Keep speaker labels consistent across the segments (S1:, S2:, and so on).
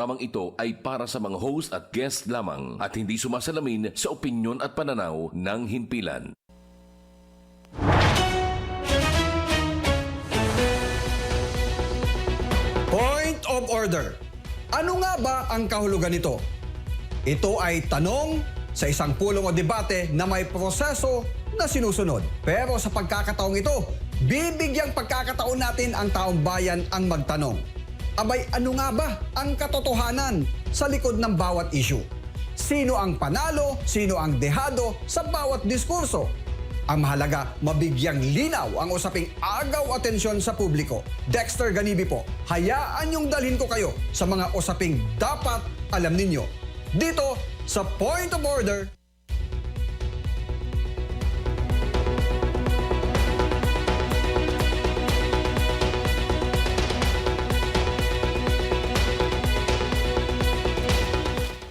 S1: Programang ito ay para sa mga host at guest lamang at hindi sumasalamin sa opinyon at pananaw ng himpilan.
S2: Point of order. Ano nga ba ang kahulugan nito? Ito ay tanong sa isang pulong o debate na may proseso na sinusunod. Pero sa pagkakataong ito, bibigyang pagkakataon natin ang taong bayan ang magtanong. Abay, ano nga ba ang katotohanan sa likod ng bawat issue? Sino ang panalo, sino ang dehado sa bawat diskurso? Ang mahalaga, mabigyang linaw ang usaping agaw atensyon sa publiko. Dexter Ganibe po, hayaan niyong dalhin ko kayo sa mga usaping dapat alam ninyo. Dito sa Point of Order.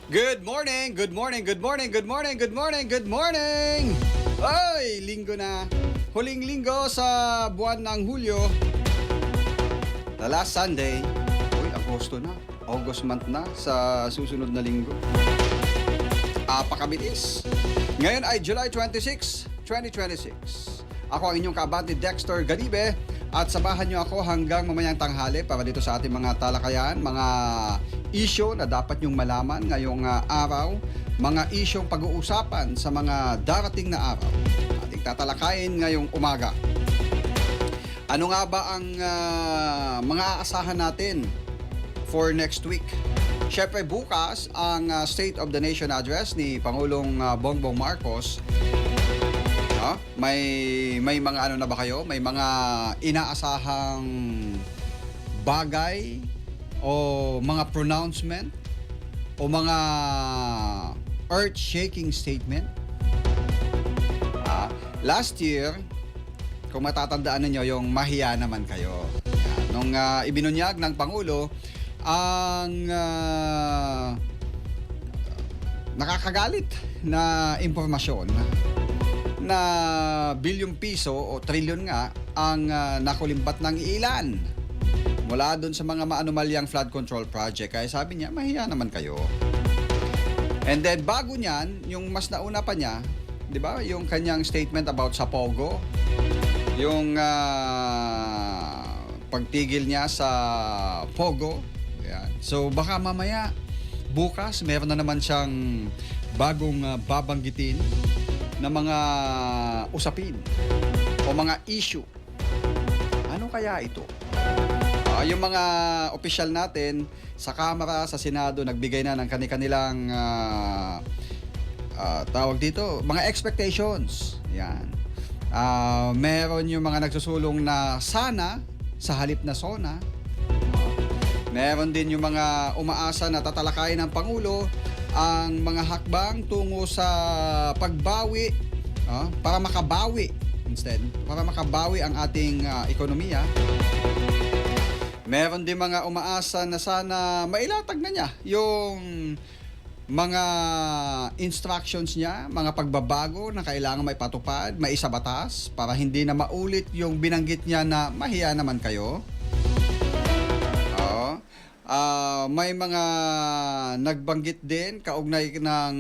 S2: Good morning, good morning, good morning, good morning, good morning, good morning! Ay, linggo na. Huling linggo sa buwan ng Hulyo. The last Sunday. Uy, Agosto na. August month na sa susunod na linggo. Apakabilis. Ngayon ay July 26, 2026. Ako ang inyong kaabante Dexter Ganibe at samahan niyo ako hanggang mamayang tanghali para dito sa ating mga talakayan, mga isyo na dapat niyong malaman ngayong araw, mga isyong pag-uusapan sa mga darating na araw. Ating tatalakayin ngayong umaga. Ano nga ba ang mga aasahan natin for next week? Siyempre bukas ang State of the Nation Address ni Pangulong Bongbong Marcos. May mga ano na ba kayo? May mga inaasahang bagay o mga pronouncement o mga earth-shaking statement. Last year, kung matatandaan ninyo yung mahiya naman kayo. Nung ibinunyag ng Pangulo ang nakakagalit na impormasyon na bilyong piso o trilyon nga ang nakulimbat ng ilan mula doon sa mga maanumalyang flood control project. Kaya sabi niya, mahiya naman kayo. And then bago niyan, yung mas nauna pa niya, di ba, yung kanyang statement about sa Pogo, yung pagtigil niya sa Pogo. Yan. So baka mamaya, bukas, meron na naman siyang bagong babanggitin na mga usapin o mga issue. Ano kaya ito? Yung mga opisyal natin sa Kamara, sa Senado, nagbigay na ng kanilang tawag dito, mga expectations. Yan. Meron yung mga nagsusulong na sana sa halip na sona. Meron din yung mga umaasa na tatalakayin ng Pangulo ang mga hakbang tungo sa pagbawi para makabawi ang ating ekonomiya. Meron din mga umaasa na sana mailatag na niya yung mga instructions niya, mga pagbabago na kailangan may patupad, may isabatas para hindi na maulit yung binanggit niya na mahiya naman kayo. May mga nagbanggit din kaugnay ng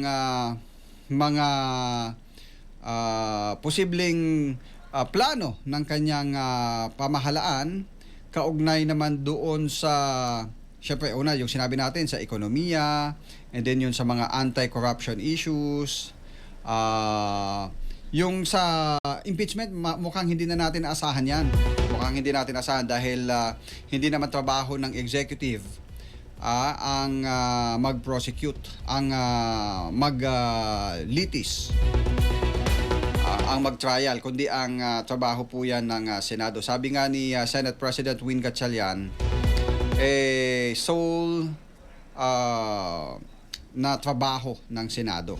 S2: mga posibleng plano ng kanyang pamahalaan, kaugnay naman doon sa, syempre una yung sinabi natin sa ekonomiya, and then yung sa mga anti-corruption issues, yung sa impeachment, mukhang hindi na natin asahan yan. Mukhang hindi natin asahan dahil hindi naman trabaho ng executive ang mag-prosecute, ang mag-litis, ang mag-trial, kundi ang trabaho po yan ng Senado. Sabi nga ni Senate President Win Gatchalian, sole na trabaho ng Senado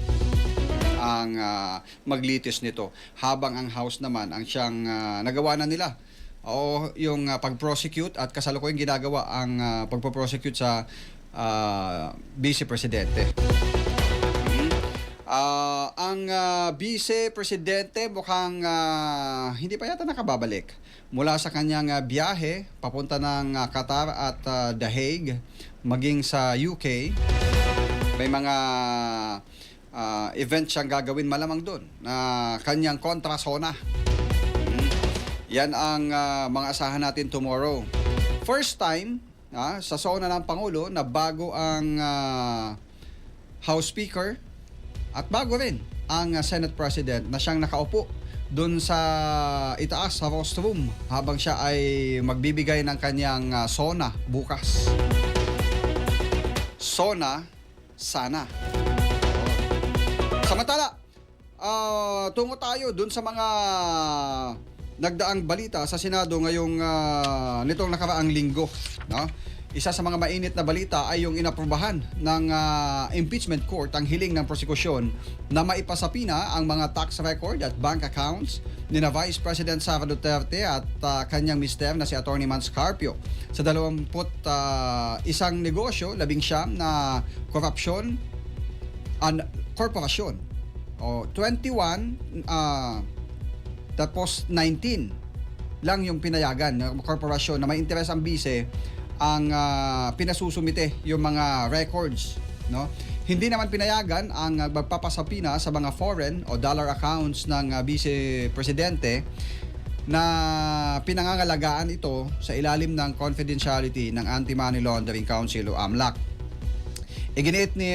S2: ang maglitis nito, habang ang House naman ang siyang nagawa na nila o yung pag-prosecute, at kasalukuyang ginagawa ang pagpo-prosecute sa Vice Presidente. Ang Vice Presidente mukhang hindi pa yata nakababalik mula sa kanyang biyahe papunta ng Qatar at The Hague maging sa UK, may mga event siyang gagawin malamang doon na kanyang kontra SONA. Yan ang mga asahan natin tomorrow. First time sa SONA ng Pangulo na bago ang House Speaker at bago rin ang Senate President na siyang nakaupo doon sa itaas sa rostrum habang siya ay magbibigay ng kanyang SONA bukas. SONA, sana. Samantala, tungo tayo dun sa mga nagdaang balita sa Senado ngayong nitong nakaraang linggo. No? Isa sa mga mainit na balita ay yung inaprubahan ng impeachment court ang hiling ng prosekusyon na maipasapina ang mga tax record at bank accounts ni na Vice President Sara Duterte at kanyang mister na si Atty. Mans Carpio sa 21 negosyo, 19 na korupsyon korporasyon. 21 tapos 19 lang yung pinayagan ng korporasyon na may interes ang bise ang pinasusumite yung mga records, no? Hindi naman pinayagan ang magpapasapina sa mga foreign o dollar accounts ng Vice Presidente na pinangangalagaan ito sa ilalim ng confidentiality ng Anti-Money Laundering Council o AMLAC. Iginiit ni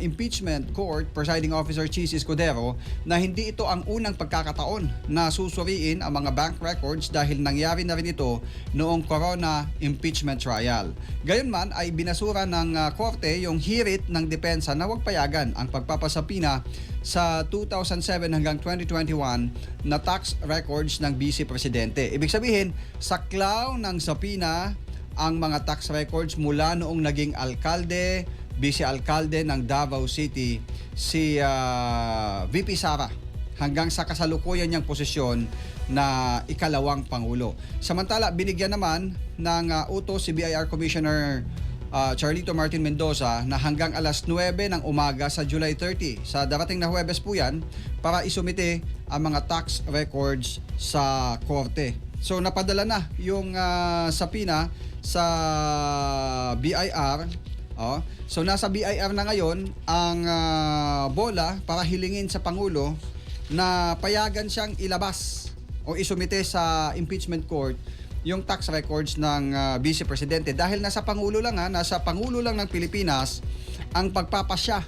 S2: Impeachment Court Presiding Officer Chis Escudero na hindi ito ang unang pagkakataon na susuriin ang mga bank records dahil nangyari na rin ito noong Corona impeachment trial. Gayunman ay binasura ng korte yung hirit ng depensa na huwag payagan ang pagpapasapina sa 2007 hanggang 2021 na tax records ng Vice Presidente. Ibig sabihin, saklaw ng sapina ang mga tax records mula noong naging alkalde, vice-alkalde ng Davao City si VP Sara hanggang sa kasalukuyan niyang posisyon na ikalawang Pangulo. Samantala, binigyan naman ng utos si BIR Commissioner Charlito Martin Mendoza na hanggang alas 9 ng umaga sa July 30, sa darating na Huwebes po yan, para isumite ang mga tax records sa korte. So napadala na yung sapina sa BIR. So nasa BIR na ngayon ang bola para hilingin sa Pangulo na payagan siyang ilabas o isumite sa impeachment court yung tax records ng Vice Presidente dahil nasa Pangulo lang ng Pilipinas ang pagpapasya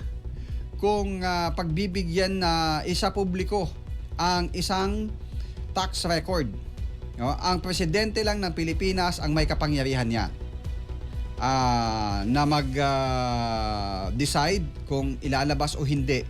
S2: kung pagbibigyan na isa publiko ang isang tax record. No? Ang presidente lang ng Pilipinas ang may kapangyarihan niya na mag-decide kung ilalabas o hindi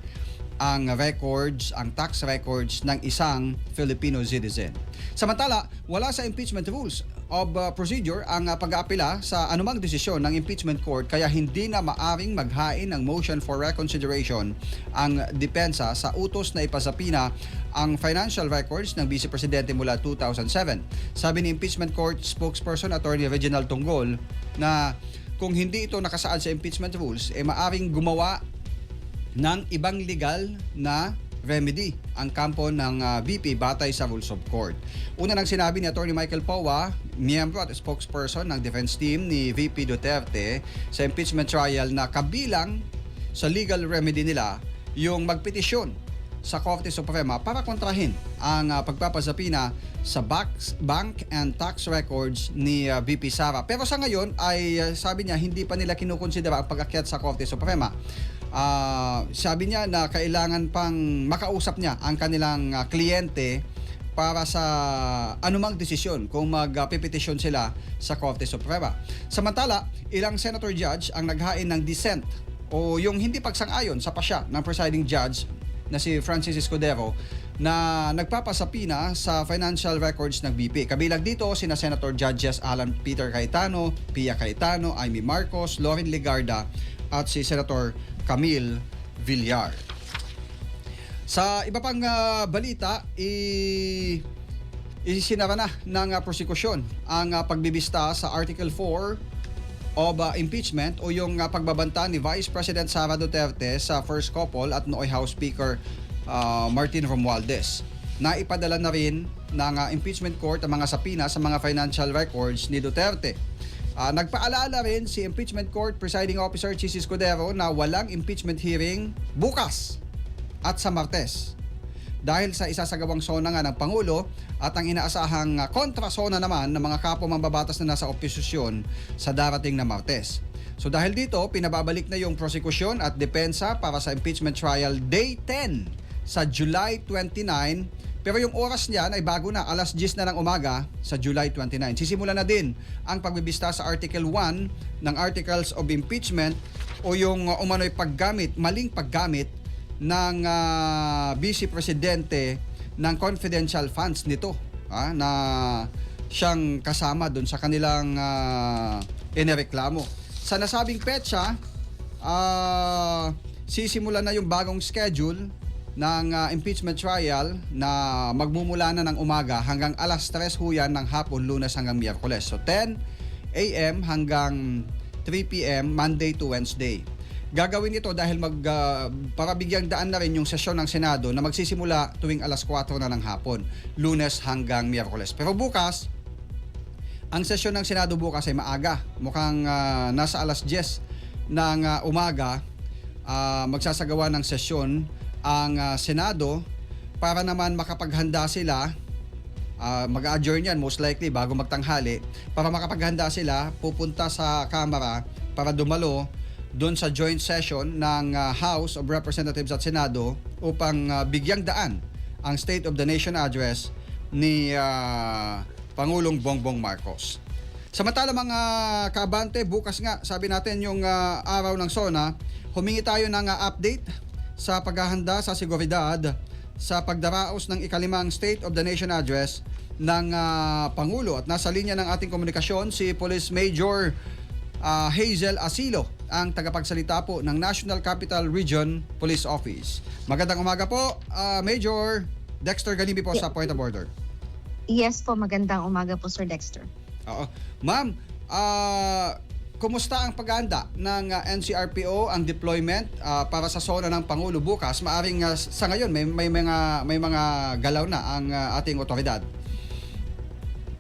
S2: ang records, ang tax records ng isang Filipino citizen. Samantala, wala sa impeachment rules of procedure ang pag-aapela sa anumang desisyon ng impeachment court kaya hindi na maaring maghain ng motion for reconsideration ang depensa sa utos na ipasapina ang financial records ng Vice Presidente mula 2007. Sabi ni impeachment court spokesperson Attorney Reginald Tunggol na kung hindi ito nakasaad sa impeachment rules, maaring gumawa ng ibang legal na remedy ang kampo ng VP batay sa rules of court. Una nang sinabi ni Atty. Michael Powa, miyembro at spokesperson ng defense team ni VP Duterte sa impeachment trial na kabilang sa legal remedy nila yung magpetisyon sa Korte Suprema para kontrahin ang pagpapasapina sa bank and tax records ni VP Sara. Pero sa ngayon ay sabi niya hindi pa nila kinukonsidera ang pag-akyat sa Korte Suprema. Sabi niya na kailangan pang makausap niya ang kanilang kliyente para sa anumang desisyon kung magpipetisyon sila sa Korte Suprema. Samantala, ilang senator judge ang naghain ng dissent o yung hindi pagsang-ayon sa pasya ng presiding judge na si Francis Escudero na nagpapasapina sa financial records ng BP. Kabilang dito sina Senator Judges Alan Peter Cayetano, Pia Cayetano, Amy Marcos, Loren Legarda at si Senator Camille Villar. Sa iba pang balita, isinara na ng prosekusyon ang pagbibista sa Article 4 of impeachment o yung pagbabanta ni Vice President Sara Duterte sa first couple at nooy House Speaker Martin Romualdez. Naipadala na rin ng impeachment court ang mga sapina sa mga financial records ni Duterte. Nagpaalala rin si Impeachment Court Presiding Officer Chis Escudero na walang impeachment hearing bukas at sa Martes. Dahil sa isasagawang sona nga ng Pangulo at ang inaasahang kontrasona naman ng mga kapwa mambabatas na nasa oposisyon sa darating na Martes. So dahil dito, pinababalik na yung prosekusyon at depensa para sa impeachment trial Day 10 sa July 29. Pero yung oras niyan ay bago na, alas 10 na ng umaga sa July 29. Sisimula na din ang pagbibista sa Article 1 ng Articles of Impeachment o yung umano'y maling paggamit ng Vice Presidente ng confidential funds nito na siyang kasama dun sa kanilang inireklamo. Sa nasabing petsa, sisimula na yung bagong schedule ng impeachment trial na magmumula na ng umaga hanggang alas 3 huyan ng hapon, Lunes hanggang Miyerkules. So 10 a.m. hanggang 3 p.m. Monday to Wednesday. Gagawin ito dahil para bigyang daan na rin yung sesyon ng Senado na magsisimula tuwing alas 4 na ng hapon, Lunes hanggang Miyerkules. Pero bukas, ang sesyon ng Senado bukas ay maaga. Mukhang nasa alas 10 ng umaga magsasagawa ng sesyon ang Senado para naman makapaghanda sila, mag-adjourn yan most likely bago magtanghali, para makapaghanda sila, pupunta sa Kamara para dumalo doon sa joint session ng House of Representatives at Senado upang bigyang daan ang State of the Nation Address ni Pangulong Bongbong Marcos. Samantala mga kabante, bukas nga, sabi natin yung araw ng SONA, humingi tayo ng update sa paghahanda sa seguridad sa pagdaraos ng ikalimang State of the Nation Address ng Pangulo. At nasa linya ng ating komunikasyon si Police Major Hazel Asilo, ang tagapagsalita po ng National Capital Region Police Office. Magandang umaga po, Major Dexter Ganibi po sa Point of Order.
S3: Yes po, magandang umaga po Sir Dexter.
S2: Oo. Ma'am, kumusta ang paghahanda ng NCRPO, ang deployment para sa SONA ng Pangulo bukas? Maaring sa ngayon may mga galaw na ang ating otoridad.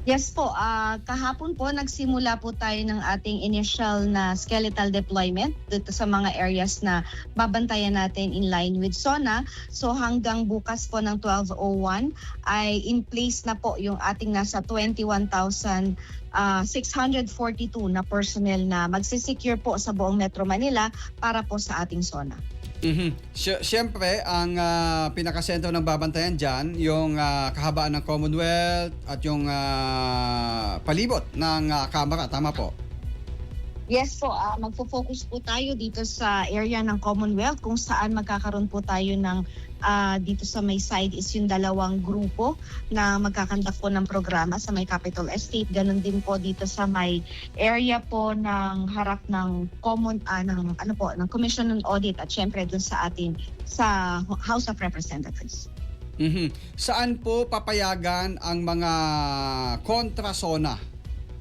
S3: Yes po, kahapon po nagsimula po tayo ng ating initial na skeletal deployment dito sa mga areas na babantayan natin in line with SONA. So hanggang bukas po ng 12:01 ay in place na po yung ating nasa 21,642 na personnel na magsisecure po sa buong Metro Manila para po sa ating SONA.
S2: Siyempre, ang pinakasentro ng babantayan dyan, yung kahabaan ng Commonwealth at yung palibot ng Kamara. Tama po?
S3: Yes po, magfo-focus po tayo dito sa area ng Commonwealth kung saan magkakaroon po tayo ng dito sa may side is yung dalawang grupo na magkakandak po ng programa sa may Capitol Estate. Ganon din po dito sa may area po ng harap ng ng Commission on Audit at syempre dun sa atin sa House of Representatives.
S2: Saan po papayagan ang mga kontrasona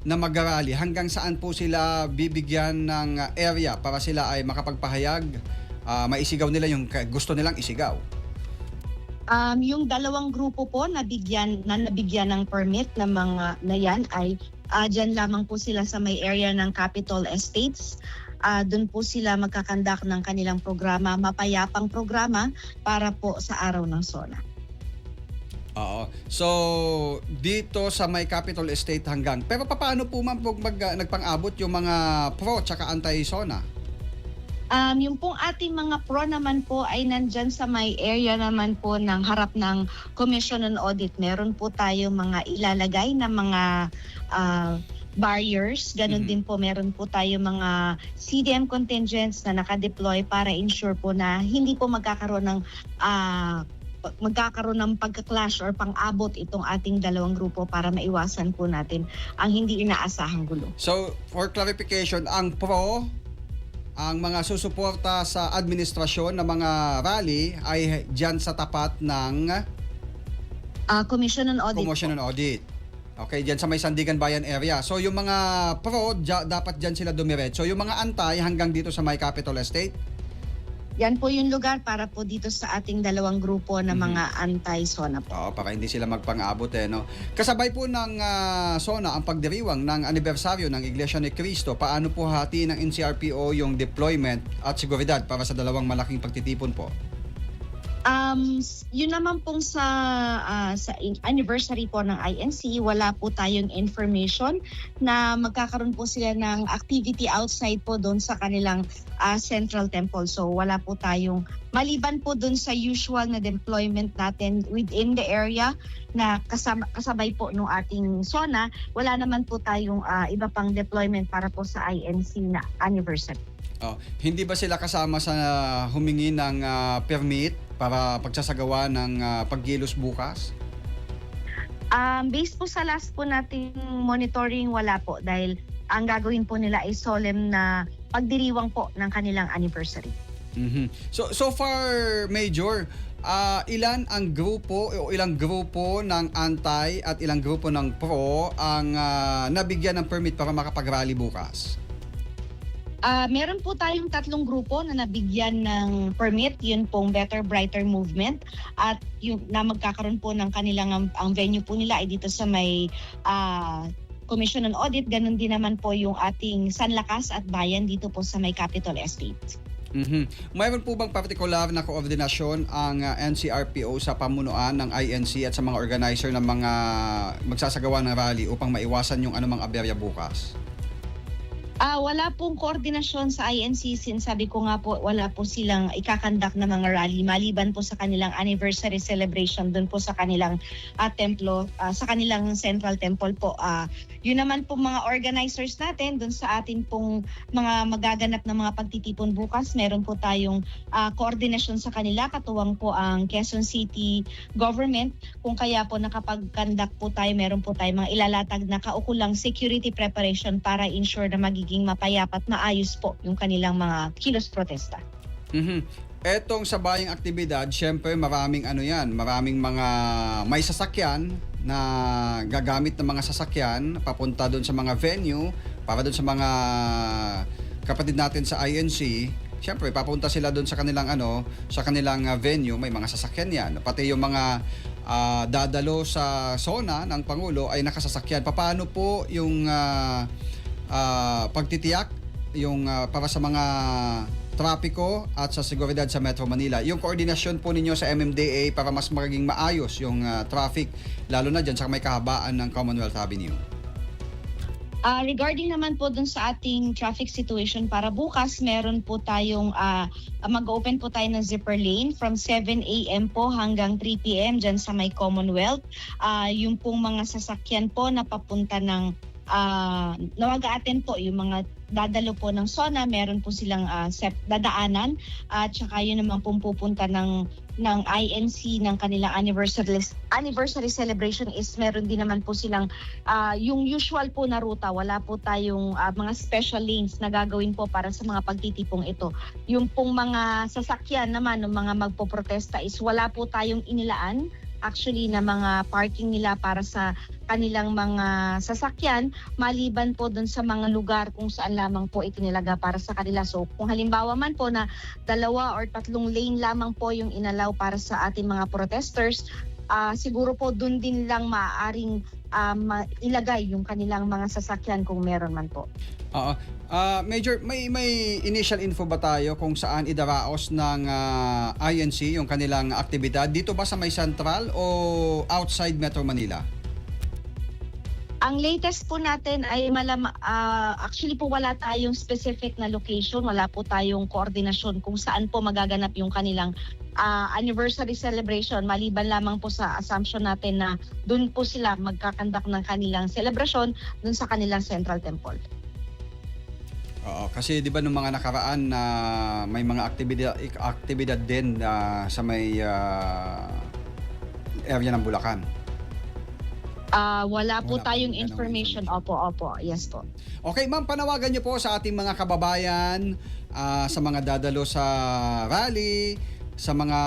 S2: na mag-arali? Hanggang saan po sila bibigyan ng area para sila ay makapagpahayag, maisigaw nila yung gusto nilang isigaw?
S3: Yung dalawang grupo po na nabigyan ng permit na mga na yan ay dyan lamang po sila sa may area ng Capitol Estates. Doon po sila magkakandak ng kanilang programa, mapayapang programa para po sa araw ng SONA.
S2: Oo. So, dito sa may Capitol Estate hanggang. Pero paano po ma'am nagpang-abot yung mga pro tsaka anti-SONA?
S3: Yung pong ating mga pro naman po ay nandyan sa may area naman po ng harap ng Commission on Audit. Meron po tayo mga ilalagay na mga barriers. Ganon din po, meron po tayo mga CDM contingents na nakadeploy para ensure po na hindi po magkakaroon ng pagka-clash or pang-abot itong ating dalawang grupo para maiwasan po natin ang hindi inaasahang gulo.
S2: So, for clarification, ang pro, ang mga susuporta sa administrasyon ng mga rally ay dyan sa tapat ng
S3: Commission on Audit.
S2: Commission on Audit. Okay, dyan sa may Sandigan Bayan area. So, yung mga pro, dapat dyan sila dumiretso. Yung mga anti hanggang dito sa may Capitol Estate?
S3: Yan po yung lugar para po dito sa ating dalawang grupo na mga anti-SONA po.
S2: Oo, para hindi sila magpang-abot no. Kasabay po ng SONA ang pagdiriwang ng anibersaryo ng Iglesia ni Cristo. Paano po hati ng NCRPO yung deployment at seguridad para sa dalawang malaking pagtitipon po?
S3: Yun naman pong sa anniversary po ng INC, wala po tayong information na magkakaroon po sila ng activity outside po doon sa kanilang central temple. So wala po tayong, maliban po doon sa usual na deployment natin within the area na kasabay po ng ating SONA, wala naman po tayong iba pang deployment para po sa INC na anniversary.
S2: Hindi ba sila kasama sa humingi ng permit para pagsasagawa ng paggilos bukas?
S3: Based po sa last po nating monitoring, wala po dahil ang gagawin po nila ay solemn na pagdiriwang po ng kanilang anniversary.
S2: So far, Major, ilan ang grupo o ilang grupo ng anti at ilang grupo ng pro ang nabigyan ng permit para makapag-rally bukas?
S3: Meron po tayong 3 grupo na nabigyan ng permit, yun pong Better Brighter Movement, at yung na magkakaroon po ng kanilang ang venue po nila ay dito sa may Commission on Audit. Ganun din naman po yung ating Sanlakas at Bayan dito po sa may Capitol Estate.
S2: Mayroon po bang partikular na koordinasyon ang NCRPO sa pamunuan ng INC at sa mga organizer ng mga magsasagawa ng rally upang maiwasan yung anumang aberya bukas?
S3: Wala pong koordinasyon sa INC since sabi ko nga po wala po silang ikakandak na mga rally maliban po sa kanilang anniversary celebration doon po sa kanilang templo, sa kanilang central temple po. Yun naman po mga organizers natin doon sa atin pong mga magaganap na mga pagtitipon bukas. Meron po tayong koordinasyon sa kanila, katuwang po ang Quezon City government, kung kaya po nakapag-conduct po tayo, meron po tayong mga ilalatag na kaukulang security preparation para ensure na magiging mapayapa at maayos po yung kanilang mga kilos protesta.
S2: Etong sa bayang aktibidad, syempre maraming maraming mga may sasakyan na gagamit ng mga sasakyan papunta doon sa mga venue para doon sa mga kapatid natin sa INC. Syempre papunta sila doon sa kanilang venue, may mga sasakyan yan. Pati yung mga dadalo sa SONA ng Pangulo ay nakasasakyan. Paano po yung pagtitiyak yung para sa mga trapiko at sa seguridad sa Metro Manila? Yung koordinasyon po ninyo sa MMDA para mas maging maayos yung traffic, lalo na dyan sa may kahabaan ng Commonwealth Avenue.
S3: Regarding naman po dun sa ating traffic situation para bukas, meron po tayong mag-open po tayo ng zipper lane from 7 a.m. po hanggang 3 p.m. dyan sa may Commonwealth. Yung pong mga sasakyan po na papunta ng nawag-aaten po yung mga dadalo po ng SONA, meron po silang dadaanan at saka yun naman pong pupunta ng INC ng kanilang anniversary celebration is meron din naman po silang yung usual po na ruta. Wala po tayong mga special lanes na gagawin po para sa mga pagtitipong ito. Yung pong mga sasakyan naman ng mga magpoprotesta is wala po tayong inilaan actually na mga parking nila para sa kanilang mga sasakyan, maliban po dun sa mga lugar kung saan lamang po itinilaga para sa kanila. So kung halimbawa man po na 2 or 3 lane lamang po yung inalaw para sa ating mga protesters, siguro po dun din lang maaaring ilagay yung kanilang mga sasakyan kung meron man po.
S2: Major, may initial info ba tayo kung saan idaraos ng INC yung kanilang aktibidad? Dito ba sa may central o outside Metro Manila?
S3: Ang latest po natin ay actually po wala tayong specific na location, wala po tayong koordinasyon kung saan po magaganap yung kanilang anniversary celebration, maliban lamang po sa assumption natin na doon po sila magkakandak ng kanilang celebration doon sa kanilang central temple.
S2: Kasi 'di ba nung mga nakaraan na may mga aktibidad din sa may area ng Bulacan.
S3: Wala po tayong information. Opo. Yes po.
S2: Okay, ma'am, panawagan niyo po sa ating mga kababayan, sa mga dadalo sa rally, sa mga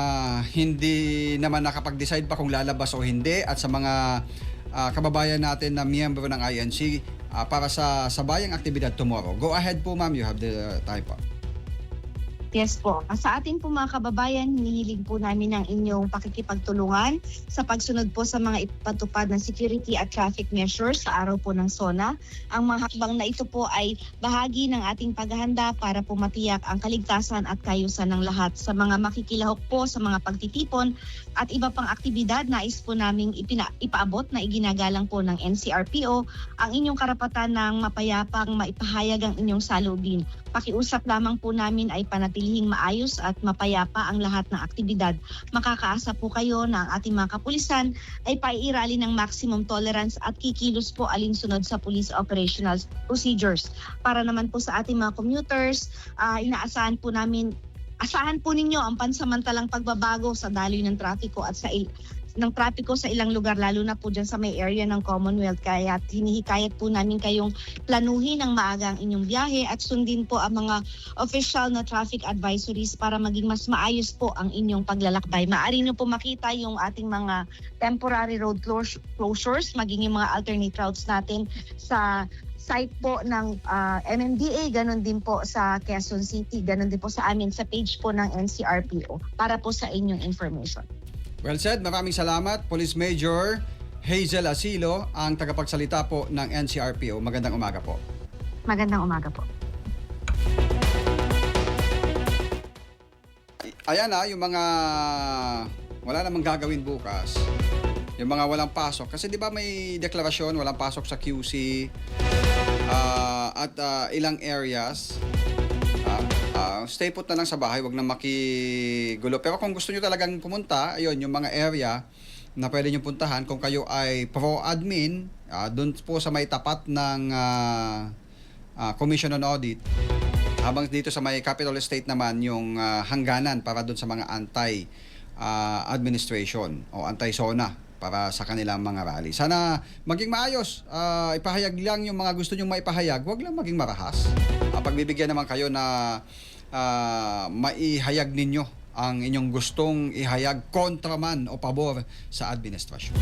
S2: hindi naman nakapag-decide pa kung lalabas o hindi, at sa mga kababayan natin na miyembro ng INC para sa bayang aktibidad tomorrow. Go ahead po, ma'am. You have the time po.
S3: Yes po. Sa atin po mga kababayan, hinihiling po namin ang inyong pakikipagtulungan sa pagsunod po sa mga ipatupad na security at traffic measures sa araw po ng SONA. Ang mga hakbang na ito po ay bahagi ng ating paghahanda para po matiyak ang kaligtasan at kayusan ng lahat. Sa mga makikilahok po sa mga pagtitipon at iba pang aktibidad, nais po naming ipaabot na iginagalang po ng NCRPO ang inyong karapatan ng mapayapang maipahayag ang inyong salubin. Pakiusap lamang po namin ay panatilihing maayos at mapayapa ang lahat ng aktibidad. Makakaasa po kayo na ang ating mga kapulisan ay paiirali ng maximum tolerance at kikilos po alinsunod sa police operational procedures. Para naman po sa ating mga commuters, asahan po ninyo ang pansamantalang pagbabago sa daloy ng trapiko at sa ilang lugar, lalo na po dyan sa may area ng Commonwealth. Kaya hinihikayat po namin kayong planuhin ng maaga ang inyong biyahe at sundin po ang mga official na traffic advisories para maging mas maayos po ang inyong paglalakbay. Maaari nyo po makita yung ating mga temporary road closures, maging yung mga alternate routes natin sa site po ng MMDA, ganun din po sa Quezon City, ganun din po sa amin sa page po ng NCRPO para po sa inyong information.
S2: Well said, maraming salamat. Police Major Hazel Asilo, ang tagapagsalita po ng NCRPO. Magandang umaga po.
S3: Magandang umaga po.
S2: Ayan yung mga wala namang gagawin bukas. Yung mga walang pasok. Kasi di ba may deklarasyon, walang pasok sa QC at ilang areas. Stay put na lang sa bahay, wag na makigulo. Pero kung gusto nyo talagang pumunta, ayun, yung mga area na pwede nyo puntahan, kung kayo ay pro-admin, doon po sa may tapat ng Commission on Audit, habang dito sa may Capital Estate naman, yung hangganan para doon sa mga anti-administration o anti-SONA para sa kanilang mga rally. Sana maging maayos, ipahayag lang yung mga gusto nyong maipahayag, wag lang maging marahas. Pagbibigyan naman kayo na maihayag ninyo ang inyong gustong ihayag kontra man o pabor sa administrasyon.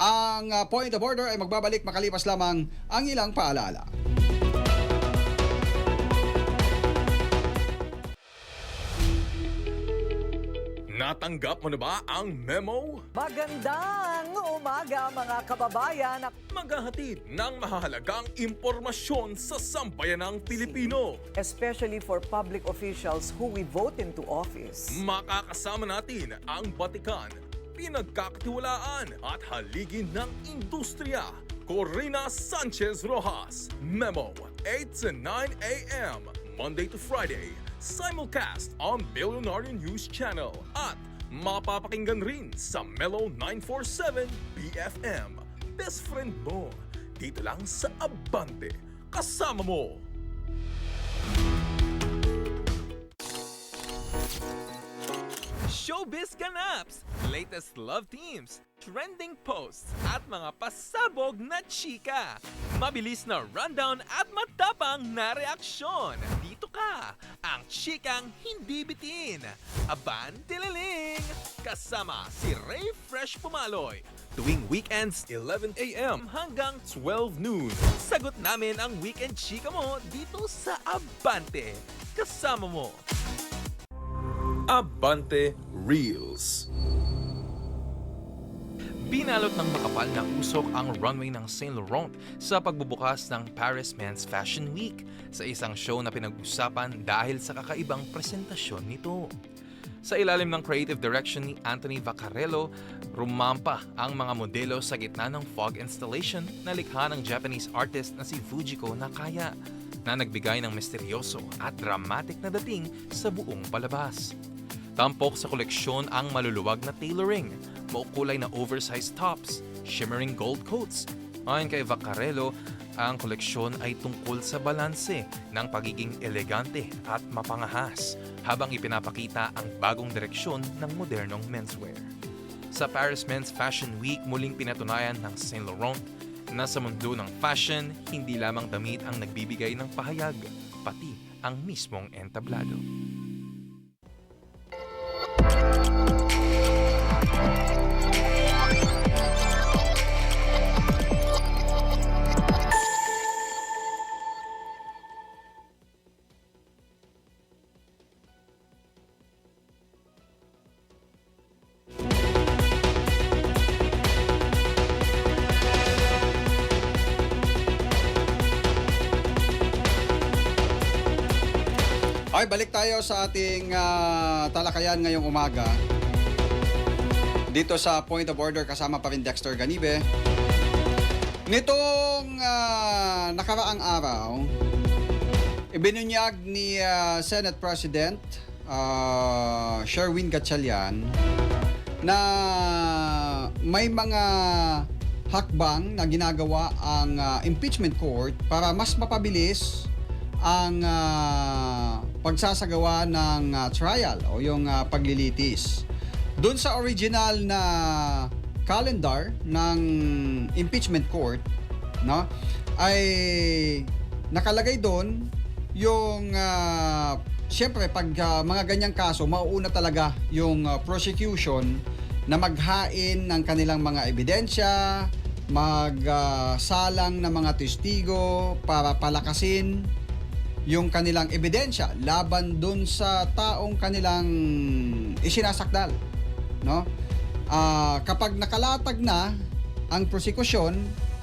S2: Ang point of order ay magbabalik makalipas lamang ang ilang paalala.
S4: Natanggap mo na ba ang memo?
S5: Magandang umaga mga kababayan.
S4: Maghahatid ng mahalagang impormasyon sa sambayanang Pilipino.
S5: Especially for public officials who we vote into office.
S4: Makakasama natin ang batikan, pinagkakatiwalaan at haligi ng industriya. Corina Sanchez Rojas. Memo, 8 to 9 a.m. Monday to Friday. Simulcast on Billionaire News Channel at mapapakinggan rin sa Mellow 947 BFM. Best friend mo, dito lang sa Abante. Kasama mo!
S6: Showbiz Ganaps, latest love teams, trending posts at mga pasabog na chika. Mabilis na rundown at matapang na reaksyon. Dito ka, ang chikang hindi bitin. Aban Tililing! Kasama si Ray Fresh Pumaloy. Tuwing weekends 11 a.m. hanggang 12 noon. Sagot namin ang weekend chika mo dito sa Abante. Kasama mo.
S4: Abante Reels.
S6: Binalot ng makapal na usok ang runway ng Saint Laurent sa pagbubukas ng Paris Men's Fashion Week sa isang show na pinag-usapan dahil sa kakaibang presentasyon nito. Sa ilalim ng creative direction ni Anthony Vaccarello, rumampa ang mga modelo sa gitna ng fog installation na likha ng Japanese artist na si Fujiko Nakaya na nagbigay ng misteryoso at dramatic na dating sa buong palabas. Tampok sa koleksyon ang maluluwag na tailoring, maukulay na oversized tops, shimmering gold coats. Ayon kay Vaccarello, ang koleksyon ay tungkol sa balanse ng pagiging elegante at mapangahas habang ipinapakita ang bagong direksyon ng modernong menswear. Sa Paris Men's Fashion Week, muling pinatunayan ng Saint Laurent na sa mundo ng fashion, hindi lamang damit ang nagbibigay ng pahayag, pati ang mismong entablado.
S2: Ay, balik tayo sa ating talakayan ngayong umaga. Dito sa Point of Order, kasama pa rin Dexter Ganibe. Nitong nakaraang araw, ibinunyag ni Senate President Sherwin Gatchalian na may mga hakbang na ginagawa ang impeachment court para mas mapabilis ang pagsasagawa ng trial o yung paglilitis. Doon sa original na calendar ng impeachment court, no, ay nakalagay doon yung siyempre pag mga ganyang kaso, mauuna talaga yung prosecution na maghain ng kanilang mga ebidensya, magsalang ng mga testigo para palakasin yung kanilang ebidensya laban dun sa taong kanilang isinasakdal, no? Kapag nakalatag na ang prosekusyon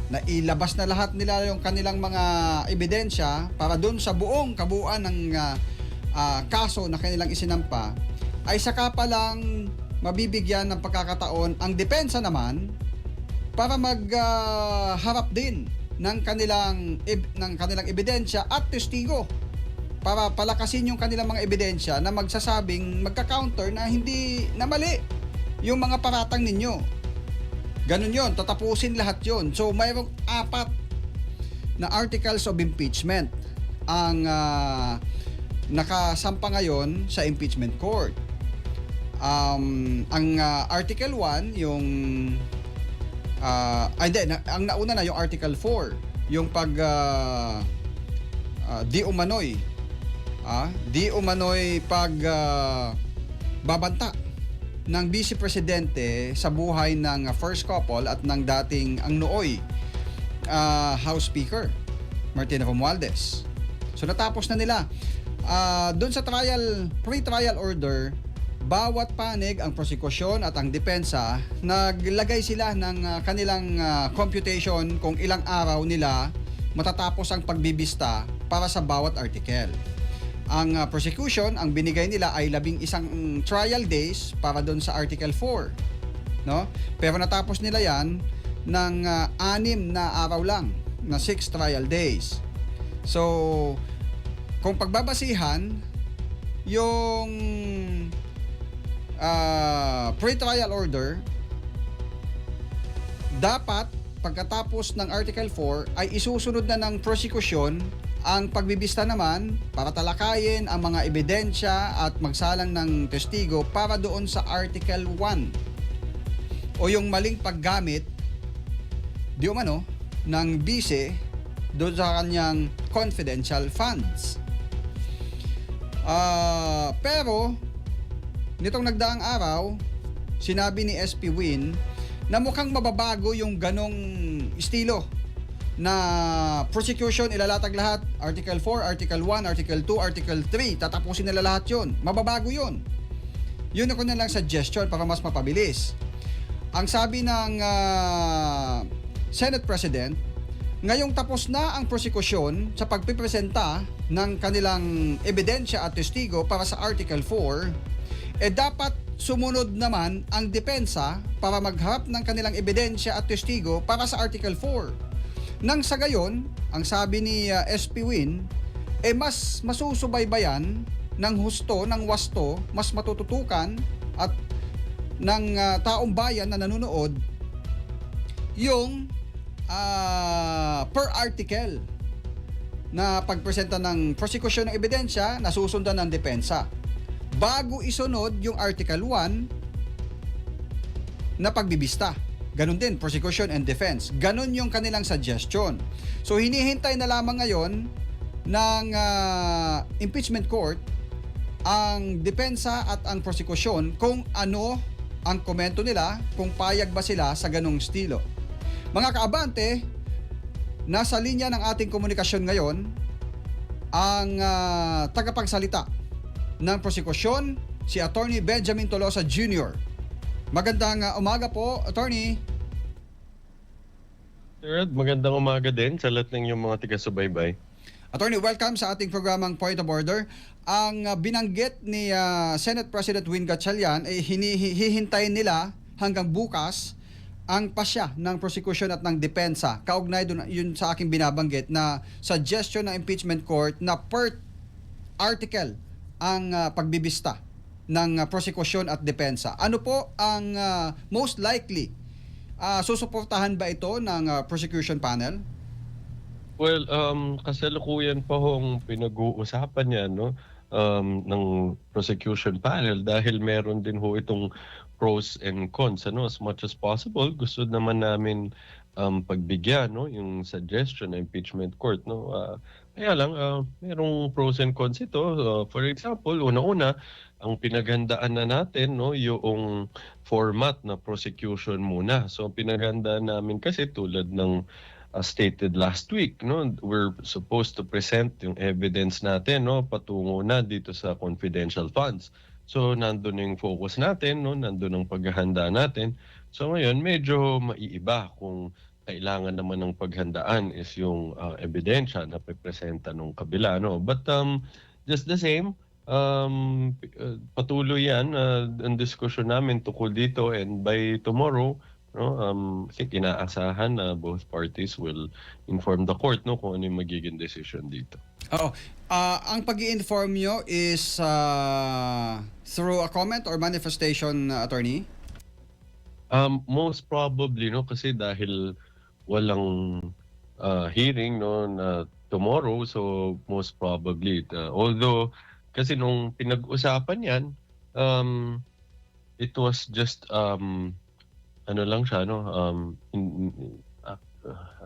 S2: na ilabas na lahat nila yung kanilang mga ebidensya para dun sa buong kabuuan ng kaso na kanilang isinampa, ay saka pa lang mabibigyan ng pagkakataon ang depensa naman para magharap din ng kanilang ebidensya at testigo para palakasin yung kanilang mga ebidensya na magsasabing magka-counter na hindi na mali yung mga paratang ninyo. Ganun yon, tatapusin lahat yon. So mayroong 4 na articles of impeachment ang nakasampa ngayon sa impeachment court. Ang Article 1, yung ang nauna na yung Article 4, yung pag di umano'y pag babanta ng Vice Presidente sa buhay ng first couple at ng dating ang nooy House Speaker Martin Romualdez. So natapos na nila. Doon sa pre-trial order, bawat panig ang prosekusyon at ang depensa, naglagay sila ng kanilang computation kung ilang araw nila matatapos ang pagbibista para sa bawat article. Ang prosecution, ang binigay nila ay 11 trial days para doon sa Article 4. No? Pero natapos nila yan ng 6 na araw lang, na 6 trial days. So, kung pagbabasihan, yung pre-trial order, dapat pagkatapos ng Article 4 ay isusunod na ng prosecution ang pagbibista naman para talakayin ang mga ebidensya at magsalang ng testigo para doon sa Article 1 o yung maling paggamit di umano ng bise doon sa kanyang confidential funds. Pero nitong nagdaang araw, sinabi ni SP Win na mukhang mababago yung ganong estilo na prosecution, ilalatag lahat, Article 4, Article 1, Article 2, Article 3, tatapusin nila lahat yun. Mababago yun. Yun ako na lang suggestion para mas mapabilis. Ang sabi ng Senate President, ngayong tapos na ang prosecution sa pagpipresenta ng kanilang ebidensya at testigo para sa Article 4, dapat sumunod naman ang depensa para magharap ng kanilang ebidensya at testigo para sa Article 4. Nang sa gayon, ang sabi ni SP Win, mas masusubaybayan ng husto, ng wasto, mas matututukan at ng taong bayan na nanonood yung per article na pagpresenta ng prosecution ng ebidensya na susundan ng depensa bago isunod yung Article 1 na pagbibista. Ganon din, prosecution and defense. Ganon yung kanilang suggestion. So hinihintay na lamang ngayon ng impeachment court ang depensa at ang prosecution kung ano ang komento nila, kung payag ba sila sa ganong estilo. Mga kaabante, nasa linya ng ating komunikasyon ngayon ang tagapagsalita ng prosekusyon, si Attorney Benjamin Tolosa Jr. Magandang umaga po, Attorney.
S7: Sir Ed, magandang umaga din sa lahat ng inyong mga taga-subaybay.
S2: Attorney, welcome sa ating programang Point of Order. Ang binanggit ni Senate President Win Gatchalian ay hihintayin nila hanggang bukas ang pasya ng prosecution at ng depensa. Kaugnay doon yun sa aking binabanggit na suggestion ng impeachment court na per article ang pagbibista ng prosecution at depensa. Ano po ang most likely? Susuportahan ba ito ng prosecution panel?
S7: Well, kasalukuyan pa hong pinag-uusapan yan, no? Ng prosecution panel dahil meron din ho itong pros and cons, ano? As much as possible, gusto naman namin pagbigyan, no? Yung suggestion ng impeachment court, no? Kaya lang, merong pros and cons ito. For example, una-una, ang pinaghandaan na natin, no, yung format na prosecution muna. So, pinaghandaan namin kasi tulad ng stated last week, no, we're supposed to present yung evidence natin, no, patungo na dito sa confidential funds. So nandun yung focus natin, no, nandun ang paghahanda natin. So ngayon medyo maiiba kung kailangan naman ng paghandaan is yung ebidensya na pipresenta ng kabila, no. But just the same, patuloy yan ang diskusyon namin tukol dito, and by tomorrow, no, I think inaasahan na both parties will inform the court, no, kung ano yung magiging decision dito.
S2: Oo. Ang pag-i-inform nyo is through a comment or manifestation, attorney?
S7: Most probably, no, kasi dahil walang hearing, no, na tomorrow, so most probably. Although, kasi nung pinag-usapan yan, it was just ano lang siya, no, I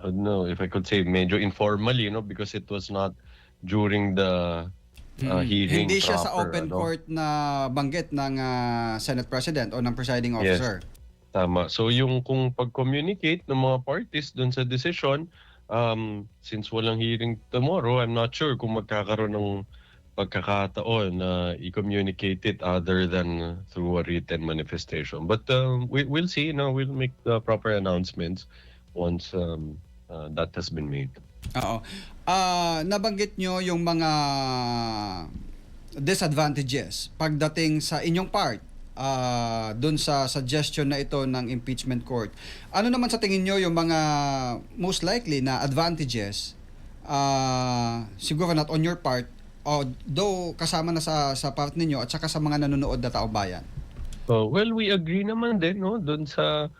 S7: don't know if I could say medyo informally, no, because it was not during the hearing.
S2: Hindi siya sa
S7: proper,
S2: open
S7: ano.
S2: court na banggit ng Senate President o ng presiding
S7: Yes.
S2: officer.
S7: Tama. So yung kung pag-communicate ng mga parties dun sa decision, since walang hearing tomorrow, I'm not sure kung magkakaroon ng pagkakataon na i-communicate it other than through a written manifestation. But we'll see, no, we'll make the proper announcements once that has been made.
S2: Oo. Nabanggit nyo yung mga disadvantages pagdating sa inyong part dun sa suggestion na ito ng impeachment court. Ano naman sa tingin nyo yung mga most likely na advantages, siguro not on your part, though kasama na sa part ninyo at saka sa mga nanonood na taumbayan?
S7: Well, we agree naman din, no, dun sa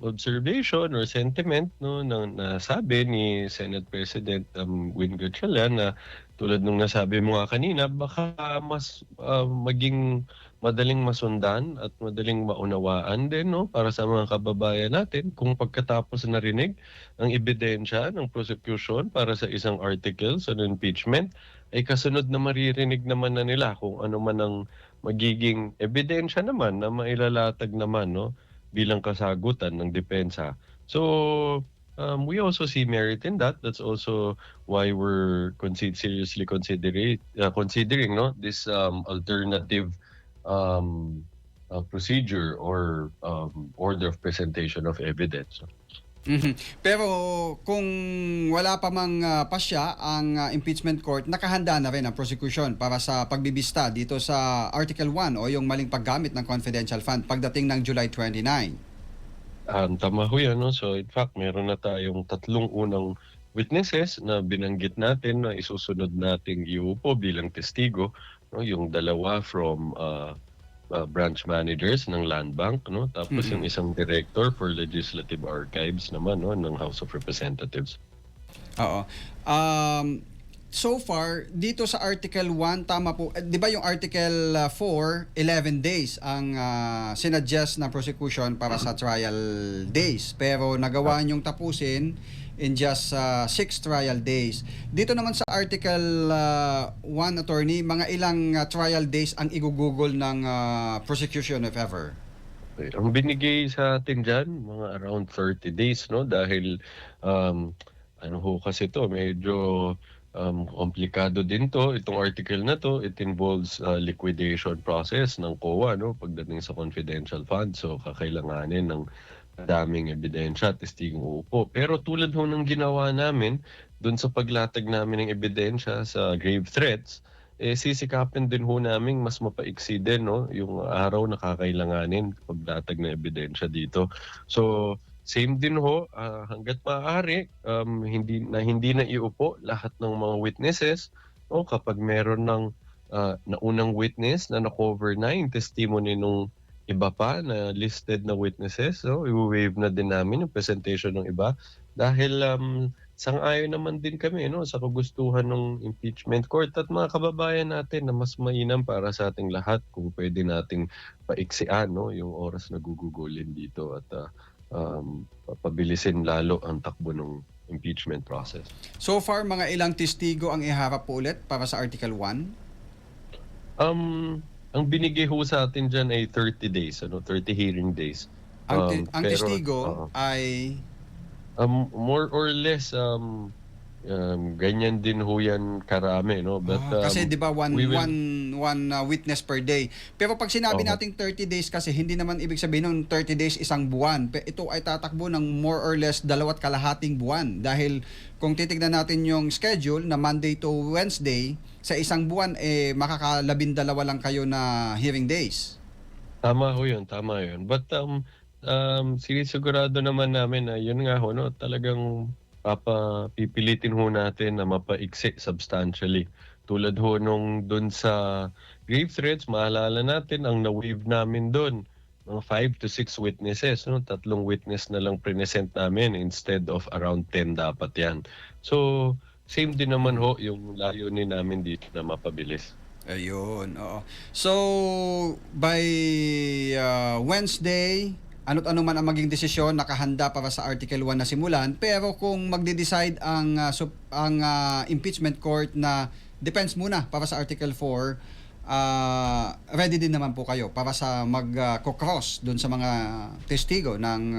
S7: observation or sentiment, no, na nasabi ni Senate President Win Gatchalian na tulad nung nasabi mo nga kanina, baka mas maging madaling masundan at madaling maunawaan din, no, para sa mga kababayan natin kung pagkatapos narinig ang ebidensya ng prosecution para sa isang article sa impeachment, ay kasunod na maririnig naman na nila kung ano man ang magiging ebidensya naman na mailalatag naman, no, bilang kasagutan ng depensa. So we also see merit in that. That's also why we're seriously considering, no, this alternative procedure or order of presentation of evidence.
S2: Pero kung wala pa mang pasya ang impeachment court, nakahanda na rin ang prosecution para sa pagbibista dito sa Article 1 o yung maling paggamit ng confidential fund pagdating ng July 29.
S7: Tama ho yan, no? So in fact, meron na tayong 3 unang witnesses na binanggit natin na isusunod nating iupo bilang testigo, no? Yung 2 from branch managers ng Land Bank, no? Tapos yung isang director for Legislative Archives naman, no, ng House of Representatives.
S2: Oo. So far, dito sa Article 1, tama po, di ba yung Article 4, 11 days ang sinuggest ng prosecution para sa trial days. Pero nagawa niyong tapusin in just 6 trial days. Dito naman sa Article 1, attorney, mga ilang trial days ang igugugol ng prosecution if ever?
S7: Okay. Ang binigay sa atin dyan, mga around 30 days, no? Dahil, ano ho kasi to, medyo komplikado din to. Itong article na to, it involves liquidation process ng COA, no? Pagdating sa confidential fund. So, kakailanganin ng daming ebidensya, testigong uupo. Pero tulad ho ng ginawa namin dun sa paglatag namin ng ebidensya sa grave threats, sisikapin din ho naming mas mapaiksi din, no, yung araw na kakailanganin paglatag ng ebidensya dito. So, same din ho, hangga't maaari, hindi na iupo lahat ng mga witnesses, no, kapag meron ng naunang witness na na-cover na yung testimony nung iba pa na listed na witnesses, so i-waive na din namin yung presentation ng iba dahil sang-ayon naman din kami, no, sa kagustuhan ng impeachment court at mga kababayan natin na mas mainam para sa ating lahat kung pwede nating paiksian, no, yung oras na gugugulin dito at pabilisin lalo ang takbo ng impeachment process.
S2: So far, mga ilang testigo ang iharap po ulit para sa Article 1?
S7: Ang binigay ho sa atin dyan ay 30 days, 30 hearing days.
S2: Ang
S7: Pero,
S2: testigo ay...
S7: more or less, ganyan din ho yan karami, no? But,
S2: kasi di ba
S7: we will-
S2: one witness per day. Pero pag sinabi
S7: Oo.
S2: nating 30 days kasi hindi naman ibig sabihin nun 30 days isang buwan. Ito ay tatakbo ng more or less 2.5 buwan. Dahil kung titignan natin yung schedule na Monday to Wednesday, sa isang buwan makakalabindalawa lang kayo na hearing days.
S7: Tama ho yun, tama yun. But sinisigurado naman namin na yun nga ho, no, talagang pipilitin ho natin na mapaiksi substantially. Tulad ho nung dun sa grave threats, maalala natin ang na-waive namin dun, mga 5 to 6 witnesses, no? 3 witness na lang present namin instead of around 10 dapat yan. So, same din naman ho yung layunin namin dito na mapabilis.
S2: Ayun, oo. So, by Wednesday, ano't ano man ang maging desisyon, nakahanda para sa Article 1 na simulan. Pero kung magde-decide ang impeachment court na depends muna para sa Article 4, ready din naman po kayo para sa mag-cross doon sa mga testigo ng